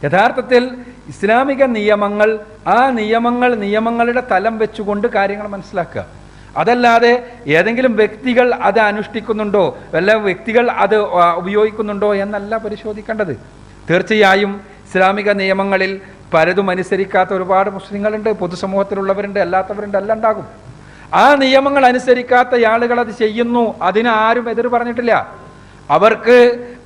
യഥാർത്ഥത്തിൽ ഇസ്ലാമിക നിയമങ്ങൾ, ആ നിയമങ്ങളുടെ തലം വെച്ചുകൊണ്ട് കാര്യങ്ങൾ മനസ്സിലാക്കുക. അതല്ലാതെ ഏതെങ്കിലും വ്യക്തികൾ അത് അനുഷ്ഠിക്കുന്നുണ്ടോ, വല്ല വ്യക്തികൾ അത് ഉപയോഗിക്കുന്നുണ്ടോ എന്നല്ല പരിശോധിക്കേണ്ടത്. തീർച്ചയായും ഇസ്ലാമിക നിയമങ്ങളിൽ പലതും അനുസരിക്കാത്ത ഒരുപാട് മുസ്ലിങ്ങളുണ്ട്, പൊതുസമൂഹത്തിലുള്ളവരുണ്ട്, അല്ലാത്തവരുണ്ട്, എല്ലാം ഉണ്ടാകും. ആ നിയമങ്ങൾ അനുസരിക്കാത്ത ആളുകൾ അത് ചെയ്യുന്നു, അതിന് ആരും എതിര് പറഞ്ഞിട്ടില്ല. അവർക്ക്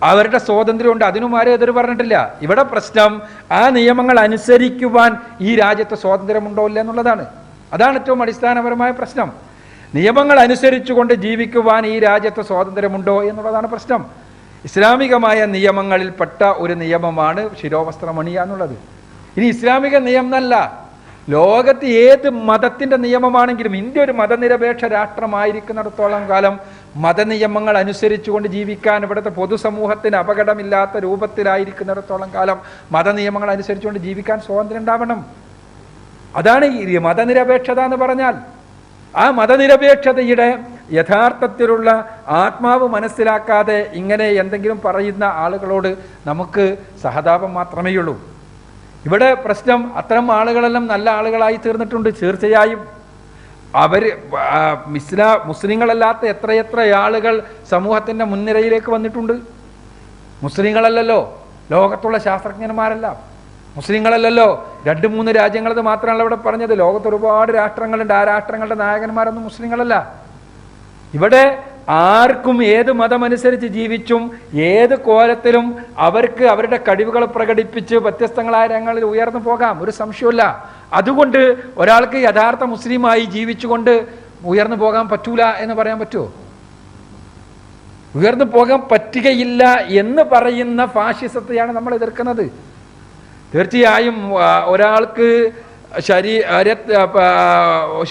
അവരുടെ സ്വാതന്ത്ര്യമുണ്ട്, അതിനും ആരും എതിര് പറഞ്ഞിട്ടില്ല. ഇവിടെ പ്രശ്നം ആ നിയമങ്ങൾ അനുസരിക്കുവാൻ ഈ രാജ്യത്ത് സ്വാതന്ത്ര്യമുണ്ടോ ഇല്ല എന്നുള്ളതാണ്. അതാണ് ഏറ്റവും അടിസ്ഥാനപരമായ പ്രശ്നം. നിയമങ്ങൾ അനുസരിച്ചുകൊണ്ട് ജീവിക്കുവാൻ ഈ രാജ്യത്ത് സ്വാതന്ത്ര്യമുണ്ടോ എന്നുള്ളതാണ് പ്രശ്നം. ഇസ്ലാമികമായ നിയമങ്ങളിൽപ്പെട്ട ഒരു നിയമമാണ് ശിരോവസ്ത്രമണിയ എന്നുള്ളത്. ഇനി ഇസ്ലാമിക നിയമം എന്നല്ല, ലോകത്ത് ഏത് മതത്തിൻ്റെ നിയമമാണെങ്കിലും, ഇന്ത്യ ഒരു മതനിരപേക്ഷ രാഷ്ട്രമായിരിക്കുന്നിടത്തോളം കാലം മതനിയമങ്ങൾ അനുസരിച്ചുകൊണ്ട് ജീവിക്കാൻ, ഇവിടുത്തെ പൊതുസമൂഹത്തിന് അപകടമില്ലാത്ത രൂപത്തിലായിരിക്കുന്നിടത്തോളം കാലം മതനിയമങ്ങൾ അനുസരിച്ചുകൊണ്ട് ജീവിക്കാൻ സ്വാതന്ത്ര്യം ഉണ്ടാവണം. അതാണ് ഈ മതനിരപേക്ഷത എന്ന് പറഞ്ഞാൽ. ആ മതനിരപേക്ഷതയുടെ യഥാർത്ഥത്തിലുള്ള ആത്മാവ് മനസ്സിലാക്കാതെ ഇങ്ങനെ എന്തെങ്കിലും പറയുന്ന ആളുകളോട് നമുക്ക് സഹതാപം മാത്രമേ ഉള്ളൂ. ഇവിടെ പ്രശ്നം അത്തരം ആളുകളെല്ലാം നല്ല ആളുകളായി തീർന്നിട്ടുണ്ട്. തീർച്ചയായും അവർ മുസ്ലിങ്ങളല്ലാത്ത എത്രയെത്ര ആളുകൾ സമൂഹത്തിൻ്റെ മുൻനിരയിലേക്ക് വന്നിട്ടുണ്ട്. മുസ്ലിങ്ങളല്ലല്ലോ ലോകത്തുള്ള ശാസ്ത്രജ്ഞന്മാരെല്ലാം, മുസ്ലിങ്ങളല്ലല്ലോ 2-3 രാജ്യങ്ങളത് മാത്രമല്ല ഇവിടെ പറഞ്ഞത്. ലോകത്ത് ഒരുപാട് രാഷ്ട്രങ്ങളുണ്ട്, ആ രാഷ്ട്രങ്ങളുടെ നായകന്മാരൊന്നും മുസ്ലിങ്ങളല്ല. ഇവിടെ ആർക്കും ഏത് മതമനുസരിച്ച് ജീവിച്ചും ഏത് കോലത്തിലും അവർക്ക് അവരുടെ കഴിവുകൾ പ്രകടിപ്പിച്ച് വ്യത്യസ്തങ്ങളായ രംഗങ്ങളിൽ ഉയർന്നു പോകാം, ഒരു സംശയമില്ല. അതുകൊണ്ട് ഒരാൾക്ക് യഥാർത്ഥ മുസ്ലിമായി ജീവിച്ചുകൊണ്ട് ഉയർന്നു പോകാൻ പറ്റൂല എന്ന് പറയാൻ പറ്റുമോ? ഉയർന്നു പോകാൻ പറ്റുകയില്ല എന്ന് പറയുന്ന ഫാഷിസത്തെയാണ് നമ്മൾ എതിർക്കുന്നത്. തീർച്ചയായും ഒരാൾക്ക്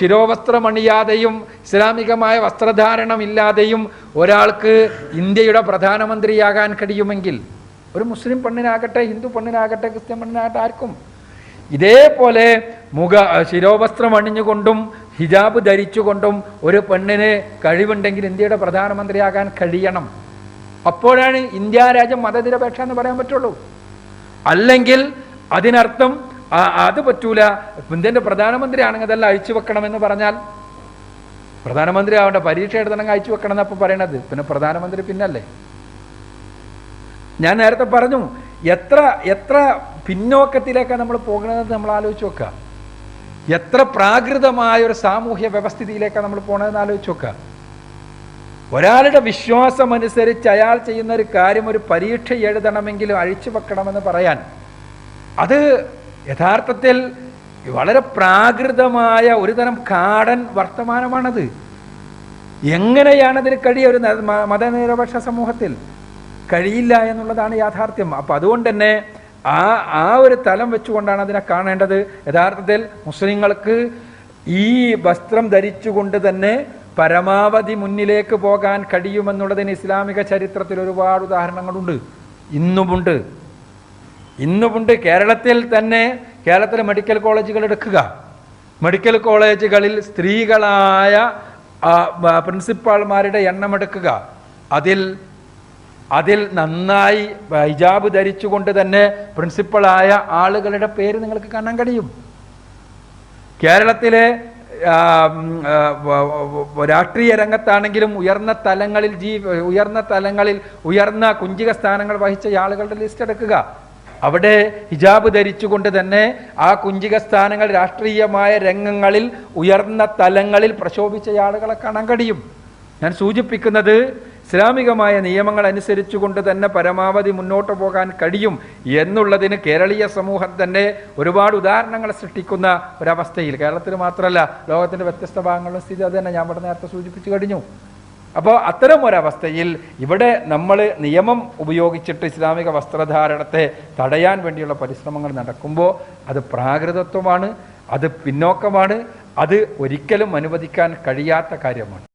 ശിരോവസ്ത്രമണിയാതെയും ഇസ്ലാമികമായ വസ്ത്രധാരണമില്ലാതെയും ഒരാൾക്ക് ഇന്ത്യയുടെ പ്രധാനമന്ത്രിയാകാൻ കഴിയുമെങ്കിൽ, ഒരു മുസ്ലിം പെണ്ണിനാകട്ടെ, ഹിന്ദു പെണ്ണിനാകട്ടെ, ക്രിസ്ത്യൻ പെണ്ണിനാകട്ടെ, ആർക്കും ഇതേപോലെ ശിരോവസ്ത്രം അണിഞ്ഞുകൊണ്ടും ഹിജാബ് ധരിച്ചുകൊണ്ടും ഒരു പെണ്ണിന് കഴിവുണ്ടെങ്കിൽ ഇന്ത്യയുടെ പ്രധാനമന്ത്രിയാകാൻ കഴിയണം. അപ്പോഴാണ് ഇന്ത്യ രാജ്യം മതനിരപേക്ഷ എന്ന് പറയാൻ പറ്റുള്ളൂ. അല്ലെങ്കിൽ അതിനർത്ഥം അത് പറ്റൂല, ഇന്ത്യൻ്റെ പ്രധാനമന്ത്രി ആണെങ്കിൽ അതെല്ലാം അഴിച്ചു വെക്കണമെന്ന് പറഞ്ഞാൽ, പ്രധാനമന്ത്രി ആവേണ്ട, പരീക്ഷ എഴുതണമെങ്കിൽ അഴിച്ചു വെക്കണം എന്നപ്പോൾ പറയണത്, പിന്നെ പ്രധാനമന്ത്രി പിന്നല്ലേ? ഞാൻ നേരത്തെ പറഞ്ഞു, എത്ര പിന്നോക്കത്തിലേക്കാണ് നമ്മൾ പോകുന്നതെന്ന് നമ്മൾ ആലോചിച്ച് നോക്കുക. എത്ര പ്രാകൃതമായ ഒരു സാമൂഹ്യ വ്യവസ്ഥിതിയിലേക്കാണ് നമ്മൾ പോകണതെന്ന് ആലോചിച്ച് നോക്കുക. ഒരാളുടെ വിശ്വാസം അനുസരിച്ച് അയാൾ ചെയ്യുന്ന ഒരു കാര്യം, ഒരു പരീക്ഷ എഴുതണമെങ്കിലും അഴിച്ചു വെക്കണമെന്ന് പറയാൻ, അത് യഥാർത്ഥത്തിൽ വളരെ പ്രാകൃതമായ ഒരു തരം കാടൻ വർത്തമാനമാണത്. എങ്ങനെയാണതിന് കഴിയുക? ഒരു മതനിരപേക്ഷ സമൂഹത്തിൽ കഴിയില്ല എന്നുള്ളതാണ് യാഥാർത്ഥ്യം. അപ്പം അതുകൊണ്ട് തന്നെ ആ ഒരു തലം വെച്ചുകൊണ്ടാണ് അതിനെ കാണേണ്ടത്. യഥാർത്ഥത്തിൽ മുസ്ലിങ്ങൾക്ക് ഈ വസ്ത്രം ധരിച്ചുകൊണ്ട് തന്നെ പരമാവധി മുന്നിലേക്ക് പോകാൻ കഴിയുമെന്നുള്ളതിന് ഇസ്ലാമിക ചരിത്രത്തിൽ ഒരുപാട് ഉദാഹരണങ്ങളുണ്ട്, ഇന്നുമുണ്ട്. കേരളത്തിൽ തന്നെ, കേരളത്തിലെ മെഡിക്കൽ കോളേജുകൾ എടുക്കുക. മെഡിക്കൽ കോളേജുകളിൽ സ്ത്രീകളായ പ്രിൻസിപ്പാൾമാരുടെ എണ്ണം എടുക്കുക. അതിൽ നന്നായി ഹിജാബ് ധരിച്ചുകൊണ്ട് തന്നെ പ്രിൻസിപ്പളായ ആളുകളുടെ പേര് നിങ്ങൾക്ക് കാണാൻ കഴിയും. കേരളത്തിലെ രാഷ്ട്രീയ രംഗത്താണെങ്കിലും ഉയർന്ന കുഞ്ചിക സ്ഥാനങ്ങൾ വഹിച്ച ആളുകളുടെ ലിസ്റ്റ് എടുക്കുക. അവിടെ ഹിജാബ് ധരിച്ചുകൊണ്ട് തന്നെ ആ കുഞ്ചിക സ്ഥാനങ്ങൾ, രാഷ്ട്രീയമായ രംഗങ്ങളിൽ ഉയർന്ന തലങ്ങളിൽ പ്രശോഭിച്ച ആളുകളെ കാണാൻ കഴിയും. ഞാൻ സൂചിപ്പിക്കുന്നത് ഇസ്ലാമികമായ നിയമങ്ങൾ അനുസരിച്ചുകൊണ്ട് തന്നെ പരമാവധി മുന്നോട്ട് പോകാൻ കഴിയും എന്നുള്ളതിന് കേരളീയ സമൂഹം തന്നെ ഒരുപാട് ഉദാഹരണങ്ങൾ സൃഷ്ടിക്കുന്ന ഒരവസ്ഥയിൽ, കേരളത്തിൽ മാത്രമല്ല ലോകത്തിൻ്റെ വ്യത്യസ്ത ഭാഗങ്ങളിലും സ്ഥിതി അത് തന്നെ ഞാൻ ഇവിടെ നേരത്തെ സൂചിപ്പിച്ചു കഴിഞ്ഞു. അപ്പോൾ അത്തരം ഒരവസ്ഥയിൽ ഇവിടെ നമ്മൾ നിയമം ഉപയോഗിച്ചിട്ട് ഇസ്ലാമിക വസ്ത്രധാരണത്തെ തടയാൻ വേണ്ടിയുള്ള പരിശ്രമങ്ങൾ നടക്കുമ്പോൾ അത് പ്രാകൃതത്വമാണ്, അത് പിന്നോക്കമാണ്, അത് ഒരിക്കലും അനുവദിക്കാൻ കഴിയാത്ത കാര്യമാണ്.